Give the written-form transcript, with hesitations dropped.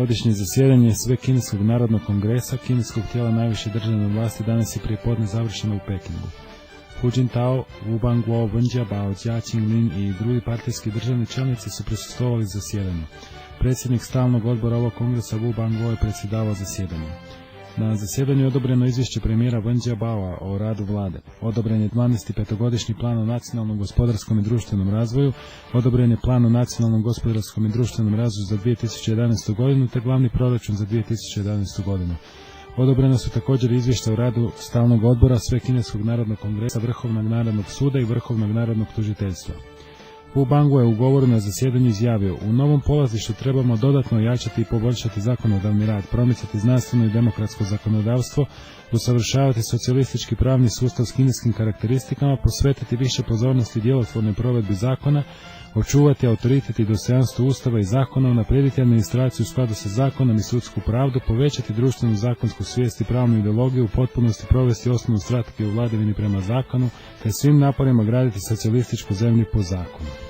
Godišnje zasjedanje Svekineskog narodnog kongresa, kineskog tijela najviše državne vlasti, danas je prije podne završeno u Pekingu. Hu Jintao, Wu Bangguo, Wen Jiabao, Jia Qinglin i drugi partijski državni čelnici su prisustvovali zasjedanju. Predsjednik stalnog odbora ovog kongresa Wu Bangguo je predsjedavao zasjedanjem. Na zasjedanju je odobreno izvješće premijera Wen Jiabaoa o radu vlade. Odobren je 12. petogodišnji plan o nacionalnom gospodarskom i društvenom razvoju, odobren je plan o nacionalnom gospodarskom i društvenom razvoju za 2011. godinu te glavni proračun za 2011. godinu. Odobrena su također izvješća o radu stalnog odbora Svekineskog narodnog kongresa, Vrhovnog narodnog suda i Vrhovnog narodnog tužiteljstva. Wu Bangguo je u govoru na zasjedanju izjavio: u novom polazištu trebamo dodatno ojačati i poboljšati zakonodavni rad, promicati znanstveno i demokratsko zakonodavstvo, usavršavati socijalistički pravni sustav s kineskim karakteristikama, posvetiti više pozornosti djelotvornoj provedbi zakona, očuvati autoritet i dostojanstvo Ustava i zakona, unaprijediti administraciju u skladu sa zakonom i sudsku pravdu, povećati društvenu zakonsku svijest i pravnu ideologiju, u potpunosti provesti osnovnu strategiju u vladavini prema zakonu, te svim naporima graditi socijalističku zemlju po zakonu.